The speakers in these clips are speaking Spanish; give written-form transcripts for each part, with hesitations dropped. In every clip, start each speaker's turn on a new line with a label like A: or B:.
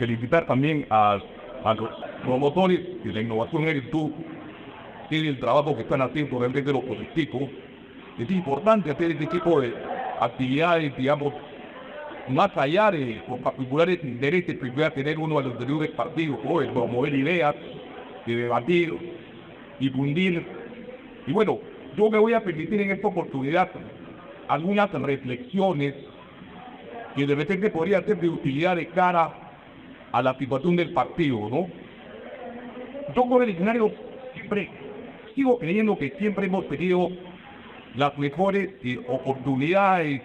A: felicitar también a los promotores de la innovación en YouTube, el trabajo que están haciendo realmente los políticos. Es importante hacer este tipo de actividades, digamos, más allá de los particulares intereses que pueda tener uno a los anteriores partidos, ¿no? El promover ideas, de debatir, difundir. Y bueno, yo me voy a permitir en esta oportunidad algunas reflexiones que de repente podría ser de utilidad de cara a la situación del partido, ¿no? Yo como originario siempre sigo creyendo que siempre hemos tenido las mejores oportunidades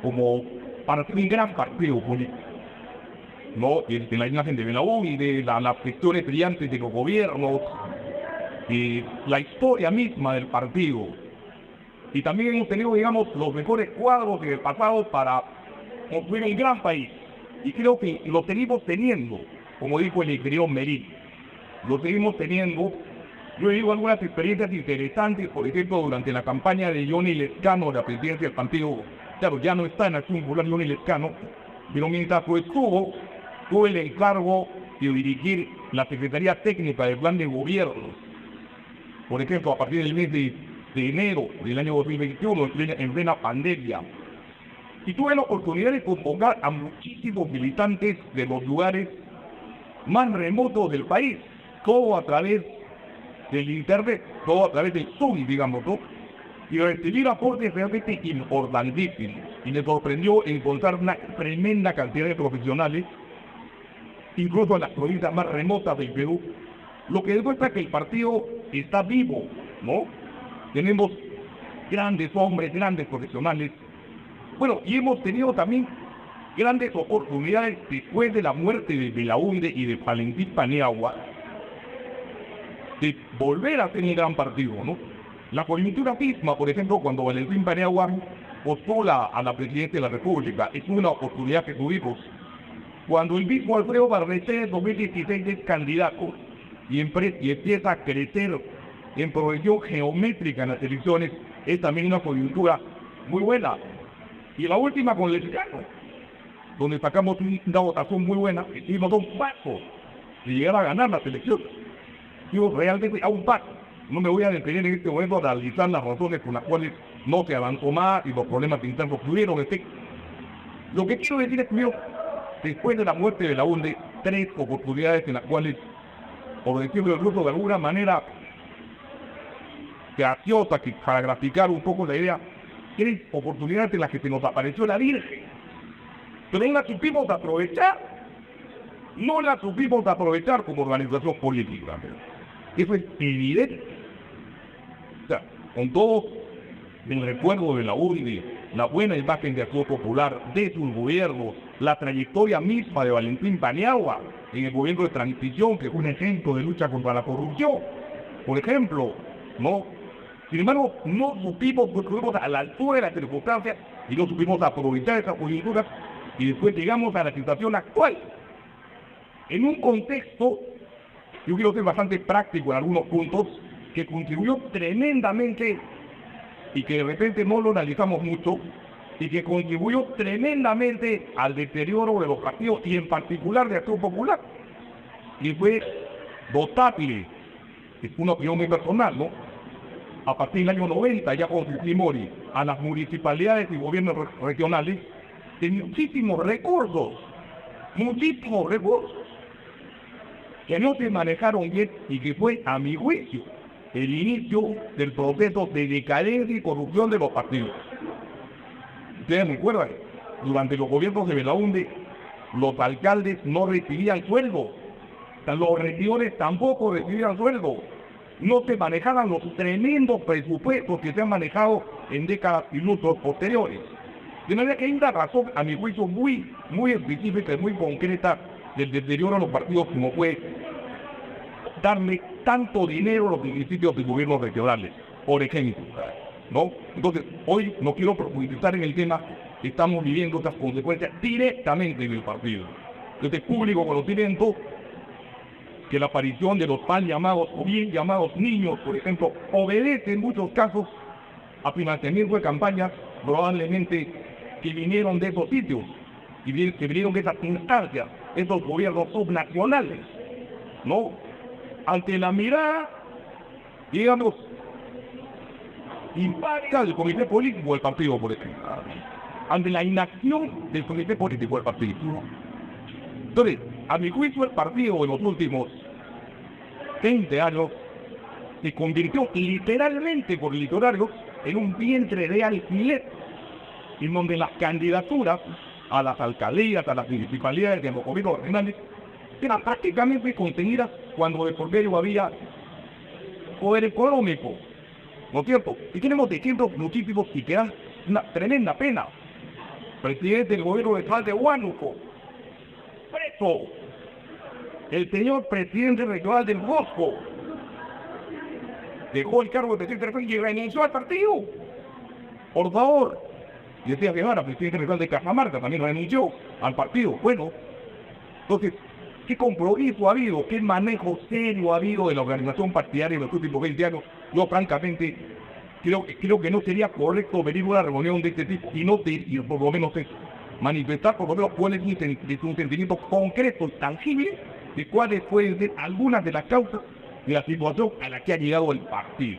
A: como para ser un gran partido político, ¿no? De la imagen de Belaúnde y de las gestiones brillantes de los gobiernos, la historia misma del partido. Y también hemos tenido, digamos, los mejores cuadros del pasado para construir un gran país. Y creo que lo seguimos teniendo, como dijo el ingeniero Merín. Lo seguimos teniendo. Yo he vivido algunas experiencias interesantes, por ejemplo, durante la campaña de Johnny Lezcano, la presidencia del partido. Claro, ya no está en Acción Popular Johnny Lezcano, pero mientras estuvo, tuve el encargo de dirigir la Secretaría Técnica del Plan de Gobierno. Por ejemplo, a partir del mes de enero del año 2021, en plena pandemia. Y tuve la oportunidad de convocar a muchísimos militantes de los lugares más remotos del país, todo a través del internet, todo a través del Zoom, digamos, ¿no? Y recibir aportes realmente importantísimos. Y me sorprendió encontrar una tremenda cantidad de profesionales, incluso en las provincias más remotas del Perú, lo que demuestra que el partido está vivo, ¿no? Tenemos grandes hombres, grandes profesionales. Bueno, y hemos tenido también grandes oportunidades después de la muerte de Belaúnde y de Valentín Paniagua de volver a ser un gran partido, ¿no? La coyuntura misma, por ejemplo, cuando Valentín Paniagua postula a la presidencia de la República, es una oportunidad que tuvimos. Cuando el mismo Alfredo Barreté en 2016 es candidato y empieza a crecer en progresión geométrica en las elecciones, es también una coyuntura muy buena. Y la última con Lezcano, donde sacamos una votación muy buena, que hicimos un paso de llegar a ganar las elecciones. Yo realmente a un paso. No me voy a detener en este momento a analizar las razones por las cuales no se avanzó más y los problemas internos tuvieron efecto. Lo que quiero decir es que después de la muerte de Belaúnde, 3 oportunidades en las cuales, por decirlo incluso de alguna manera graciosa, que para graficar un poco la idea, 3 oportunidades en las que se nos apareció la Virgen. Pero no la supimos aprovechar. No la supimos aprovechar como organización política. Eso es evidente. O sea, con todo el recuerdo de la URI, la buena imagen de Acción Popular, de sus gobiernos, la trayectoria misma de Valentín Paniagua en el gobierno de transición, que fue un ejemplo de lucha contra la corrupción, por ejemplo, ¿no? Sin embargo, no supimos, no estuvimos a la altura de las circunstancias y no supimos aprovechar esa coyuntura y después llegamos a la situación actual. En un contexto, yo quiero ser bastante práctico en algunos puntos, que contribuyó tremendamente y que de repente no lo analizamos mucho, y que contribuyó tremendamente al deterioro de los partidos y en particular de Acción Popular. Y fue dotable, es una opinión muy personal, ¿no? A partir del año 90, ya con Fujimori, a las municipalidades y gobiernos regionales, de muchísimos recursos, que no se manejaron bien y que fue, a mi juicio, el inicio del proceso de decadencia y corrupción de los partidos. Ustedes recuerdan, durante los gobiernos de Belaúnde, los alcaldes no recibían sueldo, los regidores tampoco recibían sueldo, no se manejaban los tremendos presupuestos que se han manejado en décadas y lustros posteriores. De manera que hay una razón, a mi juicio, muy específica y muy concreta del deterioro de los partidos, como fue darle tanto dinero a los municipios de gobiernos regionales, por ejemplo, ¿no? Entonces, hoy no quiero profundizar en el tema, estamos viviendo estas consecuencias directamente en el partido. Desde público conocimiento, que la aparición de los mal llamados o bien llamados niños, por ejemplo, obedece en muchos casos a financiamiento de campañas probablemente que vinieron de esos sitios. que vinieron de esas instancias, estos gobiernos subnacionales, ¿no? Ante la mirada, digamos, impática del comité político del partido político, ante la inacción del comité político del partido. Entonces, a mi juicio, el partido en los últimos 20 años se convirtió literalmente por literario en un vientre de alquiler, en donde las candidaturas a las alcaldías, a las municipalidades de los gobiernos regionales eran prácticamente contenidas cuando de por medio había poder económico, ¿no es cierto? Y tenemos ejemplos muchísimos y que dan una tremenda pena. Presidente del gobierno regional de Huánuco, preso. El señor presidente regional del Bosco dejó el cargo de presidente regional y renunció al partido. Por favor. Y decía Guevara, presidente regional de Cajamarca, también renunció al partido. Bueno, entonces, ¿qué compromiso ha habido? ¿Qué manejo serio ha habido de la organización partidaria en los últimos 20 años? Yo, francamente, creo que no sería correcto venir a una reunión de este tipo y por lo menos manifestar por lo menos cuál es un sentimiento concreto, tangible, de cuáles pueden ser algunas de las causas de la situación a la que ha llegado el partido.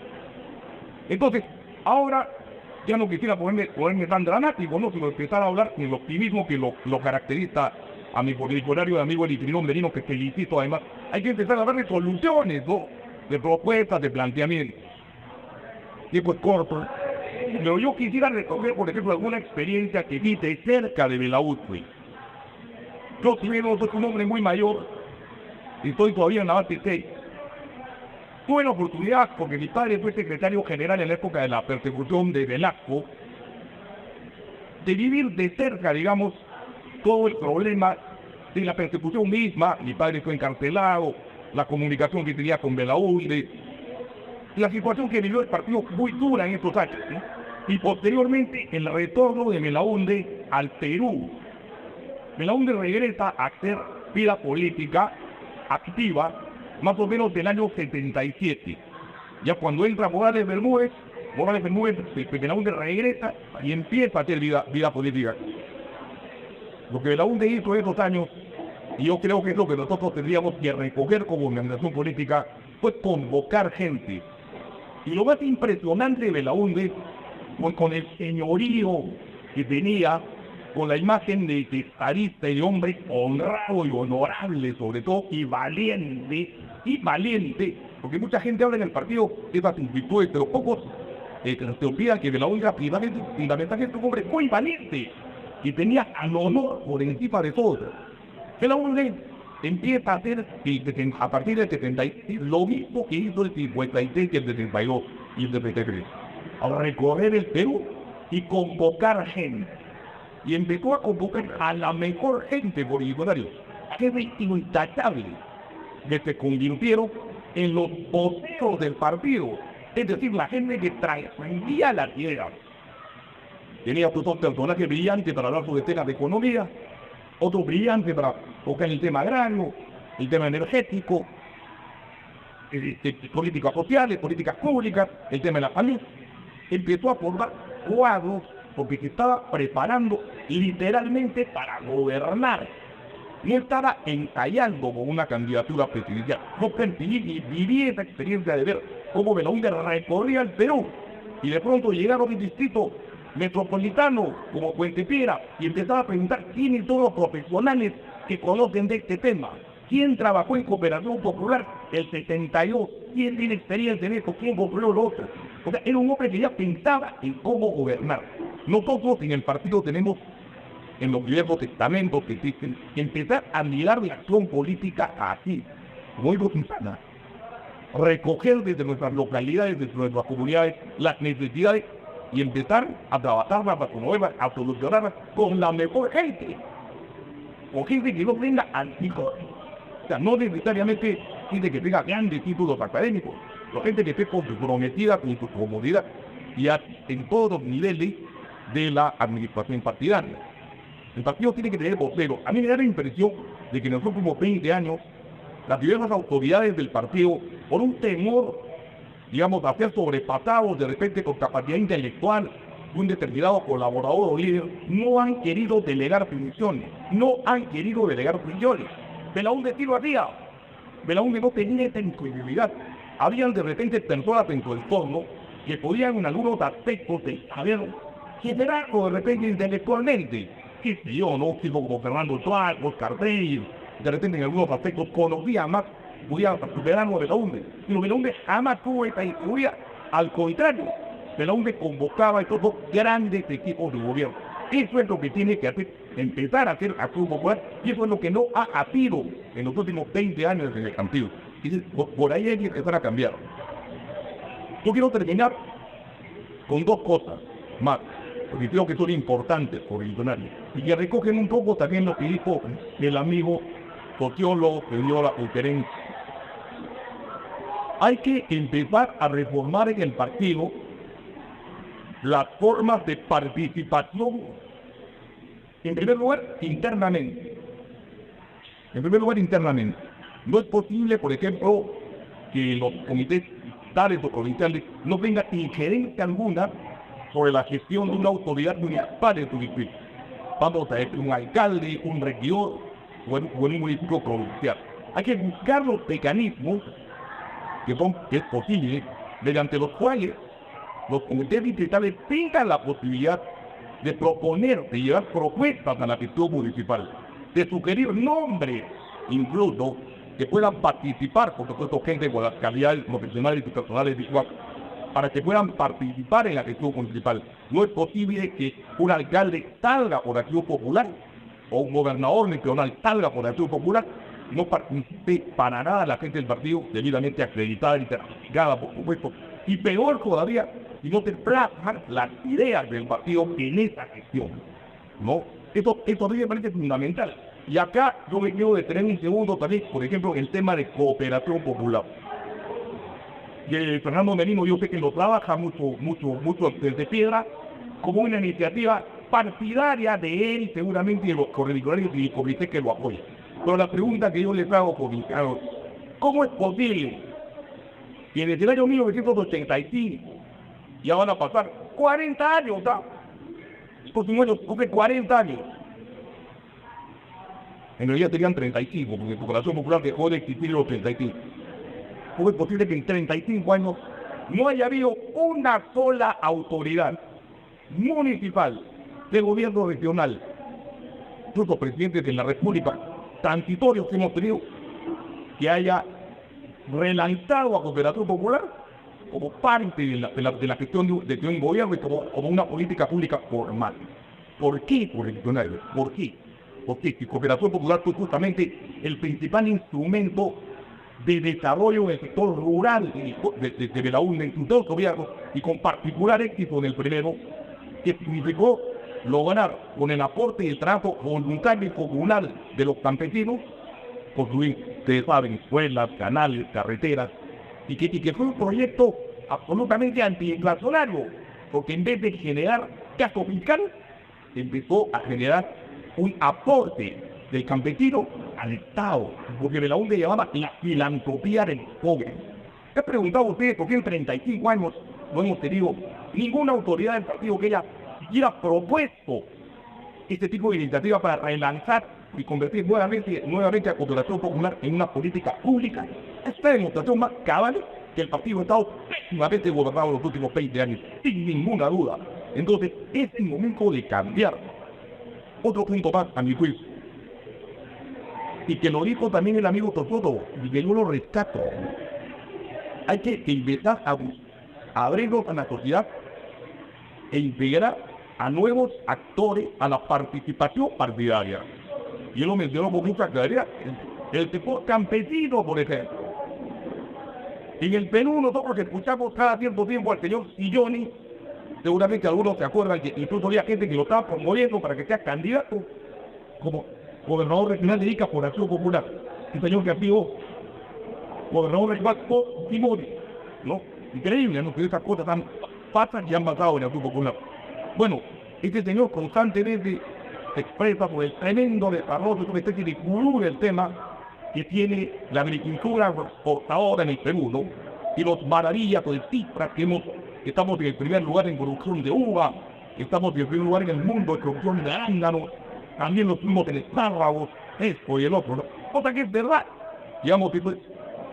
A: Entonces, ahora ya no quisiera ponerme tan dramático, ¿no? Sino empezar a hablar del optimismo que lo caracteriza a mi correligionario amigo el Itrinón Merino, que felicito además. Hay que empezar a hablar de soluciones, ¿no? De propuestas, de planteamientos. Y pues corto. Pero yo quisiera recoger, por ejemplo, alguna experiencia que vi de cerca de Belaúthui. Yo, si bien soy un hombre muy mayor, y estoy todavía en la base 6, tuve la oportunidad, porque mi padre fue secretario general en la época de la persecución de Velasco, de vivir de cerca, digamos, todo el problema de la persecución misma. Mi padre fue encarcelado, la comunicación que tenía con Belaúnde, la situación que vivió el partido muy dura en estos años, ¿no? Y posteriormente el retorno de Belaúnde al Perú. Belaúnde regresa a hacer vida política activa más o menos del año 77. Ya cuando entra Morales Bermúdez, Belaúnde regresa y empieza a hacer vida política. Lo que Belaúnde hizo en esos años, y yo creo que es lo que nosotros tendríamos que recoger como organización política, fue convocar gente. Y lo más impresionante de Belaúnde, con el señorío que tenía, con la imagen de arista y de hombre honrado y honorable sobre todo, y valiente, porque mucha gente habla en el partido de esas virtudes, pero pocos se olvidan que Belaúnde fundamentalmente un hombre muy valiente, que tenía al honor por encima de todo. Belaúnde empieza a hacer a partir del 76 lo mismo que hizo el 56 y el 72 y el 73, a recorrer el Perú y convocar gente. Y empezó a convocar a la mejor gente bolivariana, gente intachable, que se convirtieron en los voceros del partido, es decir, la gente que trascendía la tierra. Tenía otros personajes brillantes para hablar sobre temas de economía, otros brillantes para tocar el tema agrario, el tema energético, políticas sociales, políticas públicas, el tema de la familia. Empezó a formar cuadros porque se estaba preparando literalmente para gobernar. No estaba ensayando con una candidatura presidencial. No viví esa experiencia de ver cómo Belaúnde recorría el Perú y de pronto llegaron a un distrito metropolitano como Puente Piedra y empezaba a preguntar quiénes son los profesionales que conocen de este tema. ¿Quién trabajó en Cooperación Popular el 72? ¿Quién tiene experiencia en esto? ¿Quién construyó lo otro? O sea, era un hombre que ya pensaba en cómo gobernar. Nosotros en el partido tenemos, en los diversos estamentos que existen, que empezar a mirar la acción política así, muy botánica. Recoger desde nuestras localidades, desde nuestras comunidades, las necesidades y empezar a trabajarlas, a promoverlas, a solucionarlas con la mejor gente. Con gente que no tenga anticuerpos. O sea, no necesariamente gente que tenga grandes títulos académicos, pero gente que esté comprometida con su comodidad y en todos los niveles de la administración partidaria. El partido tiene que tener voceros. A mí me da la impresión de que en los últimos 20 años las diversas autoridades del partido, por un temor, digamos, a ser sobrepasados de repente con capacidad intelectual, un determinado colaborador o líder no han querido delegar funciones, Belaúnde sí lo hacía. Belaúnde no tenía esta inclusividad. Habían de repente personas dentro del torno que podían en algunos aspectos de saber generarlo de repente intelectualmente. Qué sé yo, ¿no? Tipo como Fernando Tual, Oscar Reyes, de repente en algunos aspectos conocía más, podía superarlo a Belaúnde. Pero Belaúnde jamás tuvo esta influencia. Al contrario, Belaúnde convocaba a estos dos grandes equipos de gobierno. Eso es lo que tiene que hacer, empezar a hacer Acción Popular, y eso es lo que no ha habido en los últimos 20 años en el Campillo. Y por ahí hay que empezar a cambiar. Yo quiero terminar con dos cosas más, porque creo que son importantes por el escenario, y que recogen un poco también lo que dijo el amigo sociólogo que dio la conferencia. Hay que empezar a reformar en el partido las formas de participación, en primer lugar, internamente. No es posible, por ejemplo, que los comités tales o provinciales no tengan injerencia alguna sobre la gestión de una autoridad municipal en su distrito. Vamos a decir un alcalde, un regidor o en un municipio provincial. Hay que buscar los mecanismos que es posible, mediante los cuales los comités distritales tengan la posibilidad de proponer, de llevar propuestas a la gestión municipal, de sugerir nombres, incluso, que puedan participar, por supuesto, gente con las calidades profesionales y personales de Iguaca, para que puedan participar en la gestión municipal. No es posible que un alcalde salga por Acción Popular, o un gobernador regional salga por Acción Popular, no participe para nada la gente del partido debidamente acreditada y certificada, por supuesto. Y peor todavía, si no se plasman las ideas del partido en esa gestión, ¿no? Esto a mí me parece fundamental. Y acá yo me quiero detener un segundo también, por ejemplo, el tema de cooperación popular. Y Fernando Merino, yo sé que lo trabaja mucho desde Piedra, como una iniciativa partidaria de él, seguramente de los correligionarios y el comité que lo apoya. Pero la pregunta que yo les hago, comisario, ¿cómo es posible que desde el año 1985 ya van a pasar 40 años, ¿tá? Pues hace 40 años. En realidad tenían 35, porque su Cooperación Popular dejó de existir en los 35. ¿Cómo es posible que en 35 años no haya habido una sola autoridad municipal, de gobierno regional, incluso presidentes de la República, transitorios que hemos tenido, que haya relanzado a Cooperación Popular como parte de la gestión de un gobierno y como una política pública formal? ¿Por qué, correligionarios? ¿Por qué? Porque Cooperación Popular fue justamente el principal instrumento de desarrollo del sector rural de Belaúnde en sus dos gobiernos, y con particular éxito en el primero, que significó lograr, con el aporte y el trabajo voluntario y popular de los campesinos, construir, ustedes saben, escuelas, canales, carreteras, y que fue un proyecto absolutamente antiinflacionario, porque en vez de generar gasto fiscal, empezó a generar un aporte del campesino al Estado, porque Belaúnde llamaba la filantropía del pobre. He preguntado a ustedes por qué en 35 años no hemos tenido ninguna autoridad del partido que haya propuesto este tipo de iniciativa para relanzar y convertir nuevamente a Cooperación Popular en una política pública. Esta demostración más cabal que el partido ha estado pésimamente gobernado en los últimos 20 años, sin ninguna duda. Entonces, es el momento de cambiar. Otro punto más, a mi juicio, y que lo dijo también el amigo Tosoto, y que yo lo rescato. Hay que empezar a abrirnos a la sociedad e integrar a nuevos actores a la participación partidaria. Y él lo mencionó con mucha claridad. El sector campesino, por ejemplo. En el Perú nosotros escuchamos cada cierto tiempo al señor Silloni. Seguramente algunos se acuerdan que incluso había gente que lo estaba promoviendo para que sea candidato como gobernador regional de Ica por Acción Popular. El señor que ha sido gobernador regional por Timori, ¿no? Increíble, ¿no? Que esas cosas tan pasan y han pasado en Acción Popular. Bueno, este señor constantemente se expresa por el tremendo desarrollo de una especie de gurú del tema que tiene la agricultura exportadora en el Perú, ¿no? Y los maravillas de cifras que estamos en el primer lugar en producción de uva, estamos en primer lugar en el mundo de producción de arándanos, también los mismos de espárragos, esto y el otro, ¿no? Cosa que es verdad, digamos,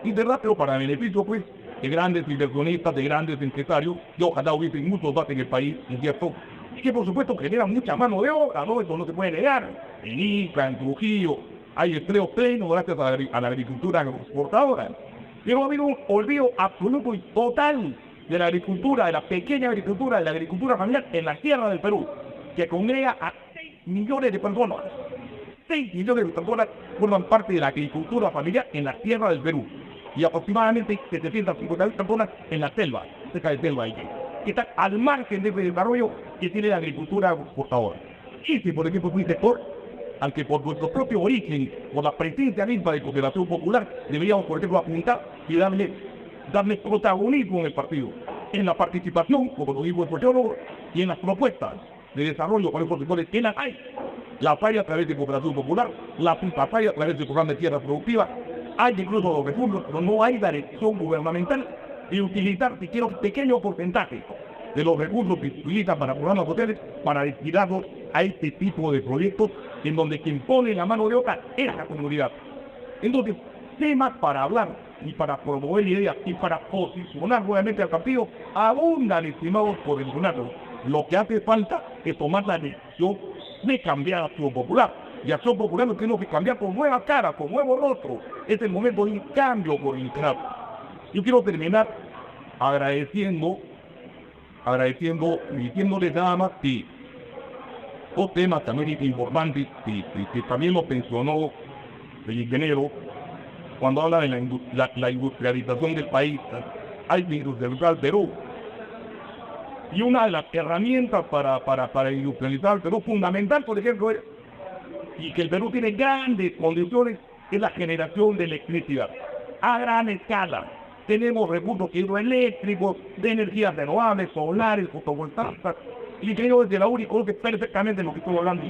A: y verdad, pero para beneficio, pues, de grandes inversionistas, de grandes empresarios, y ojalá hubiesen muchos más en el país, ¿cierto? Y que por supuesto generan mucha mano de obra, ¿no? Eso no se puede negar. En Ica, en Trujillo, hay empleo pleno gracias a la agricultura exportadora. Pero ha habido un olvido absoluto y total de la agricultura, de la pequeña agricultura, de la agricultura familiar en la tierra del Perú, que congrega a 6 millones de personas. 6 millones de personas forman parte de la agricultura familiar en la tierra del Perú. Y aproximadamente 750.000 personas en la selva, cerca de selva, que están al margen de ese desarrollo que tiene la agricultura exportadora. Y si, por ejemplo, es un sector al que por nuestro propio origen, por la presencia misma de Cooperación Popular, deberíamos, por ejemplo, apuntar y darle protagonismo en el partido, en la participación, como lo digo el sociólogo, y en las propuestas de desarrollo para esos sectores que las hay. La falla a través de Cooperación Popular, la falla a través del programa de tierras productivas, hay incluso los recursos, pero no hay la dirección gubernamental de utilizar siquiera un pequeño porcentaje de los recursos que se utilizan para programas sociales para destinarlos a este tipo de proyectos en donde quien pone la mano de obra es la comunidad. Entonces, temas para hablar y para promover ideas y para posicionar nuevamente al partido abundan, estimados por mencionarlo. Lo que hace falta es tomar la decisión de cambiar a Acción Popular. Y Acción Popular lo tenemos que cambiar con nueva cara, con nuevo rostro. Es el momento de un cambio por el cambio. Yo quiero terminar agradeciendo y diciéndoles nada más que dos temas también importantes que también lo mencionó el ingeniero cuando habla de la industrialización del país. Hay que industrializar el Perú. Y una de las herramientas para industrializar el Perú fundamental, por ejemplo, es y que el Perú tiene grandes condiciones es la generación de electricidad a gran escala. Tenemos recursos hidroeléctricos, de energías renovables, solares, fotovoltaicas. Y creo desde la URI conoce perfectamente lo que estoy hablando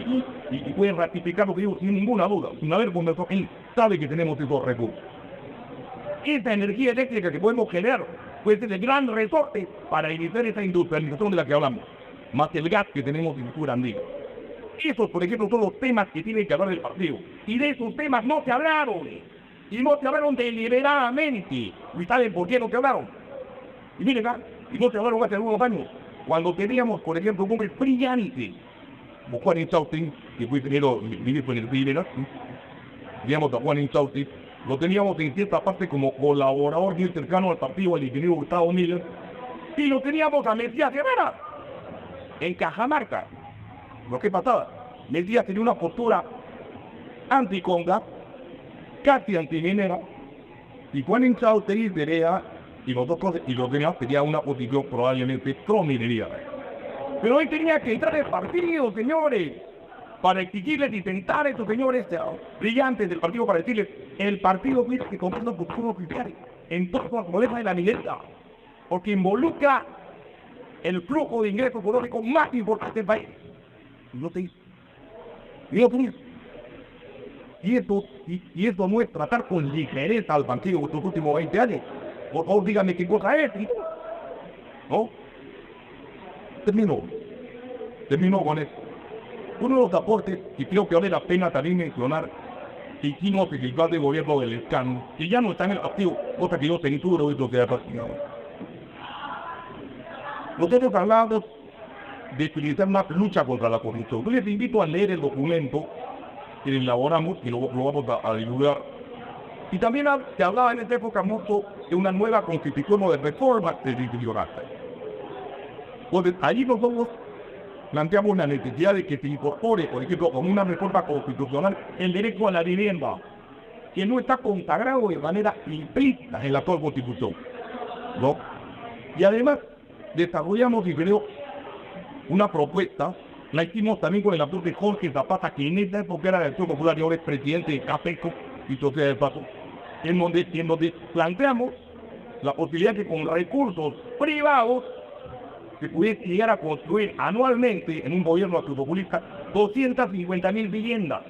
A: y puede ratificar lo que digo sin ninguna duda, sin haber conversado. Él sabe que tenemos esos recursos. Esta energía eléctrica que podemos generar puede ser el gran resorte para iniciar esa industrialización de la que hablamos, más el gas que tenemos en Sur Andina. Esos, por ejemplo, son los temas que tiene que hablar el partido. Y de esos temas no se hablaron. Y no se hablaron deliberadamente. ¿Y saben por qué no se hablaron? Y miren acá, y no se hablaron hace algunos años. Cuando teníamos, por ejemplo, un hombre brillante, como Juan Insaustin, que fue primero ministro en el PIB, teníamos a Juan Insaustin, lo teníamos en cierta parte como colaborador muy cercano al partido, al ingeniero Gustavo Miller, y lo teníamos a Mesías Herrera, en Cajamarca. Lo que pasaba, Mesías tenía una postura anticonga, casi antiminera, y Juan Insaustin tenía, y los dos cosas, y los demás tenía una posición probablemente pro-minería. Pero hoy tenía que entrar el partido, señores, para exigirles y tentar a estos señores brillantes del partido para decirles, el partido tiene que comprar los futuros oficiales en todos los problemas de la minería, porque involucra el flujo de ingresos económicos más importante del país. No te hizo. Y esto no es tratar con ligereza al partido en estos últimos 20 años. Por favor, díganme qué cosa es, ¿no? Termino con esto. Uno de los aportes que creo que vale la pena también mencionar que hicimos en el plan de gobierno del Escano, que ya no está en el partido, cosa que yo censuro y lo que ha pasado. Nosotros hablamos de utilizar una lucha contra la corrupción. Yo les invito a leer el documento que elaboramos y lo vamos a divulgar. Y también se hablaba en esta época mucho de una nueva constitución o de reformas constitucionales. Entonces, allí nosotros planteamos la necesidad de que se incorpore, por ejemplo, como una reforma constitucional, el derecho a la vivienda, que no está consagrado de manera implícita en la actual Constitución, ¿no? Y además, desarrollamos, y creo, una propuesta, la hicimos también con el autor de Jorge Zapata, que en esta época era de Acción Popular y ahora es presidente de CAPECO y Sociedad de Paso, en donde planteamos la posibilidad de que con recursos privados se pudiese llegar a construir anualmente en un gobierno populista 250.000 viviendas,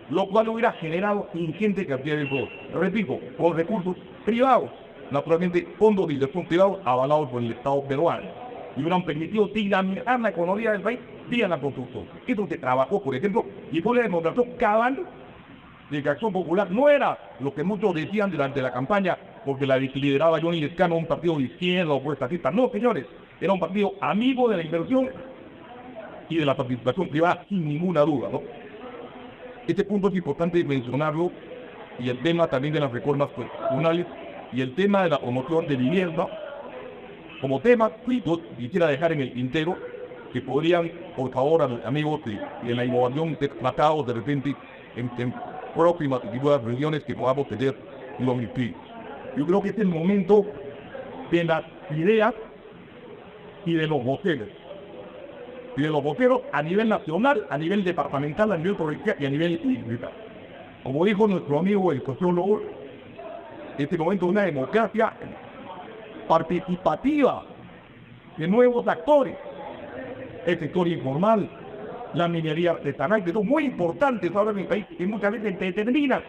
A: lo cual hubiera generado ingente cantidad de empleo. Repito, con recursos privados, naturalmente fondos de inversión privados avalados por el Estado peruano. y hubieran permitido dinamizar la economía del país vía la construcción. Esto se trabajó, por ejemplo, y fue la demostración cabal de que Acción Popular no era lo que muchos decían durante la campaña, porque la lideraba Johnny Lescano, un partido de izquierda o estatista. No, señores, era un partido amigo de la inversión y de la participación privada, sin ninguna duda, ¿no? Este punto es importante mencionarlo, y el tema también de las reformas constitucionales y el tema de la promoción de vivienda, como tema, yo quisiera dejar en el tintero que podrían, por favor, a los amigos de la innovación de tratados de repente en próximas y nuevas reuniones que podamos tener en los ministerios. Yo creo que este es el momento de las ideas y de los voceros. Y de los voceros a nivel nacional, a nivel departamental, a nivel provincial y a nivel individual. Como dijo nuestro amigo el sociólogo, este momento es una democracia participativa de nuevos actores, el sector informal, la minería artesanal, que son muy importantes ahora en el país y muchas veces determinan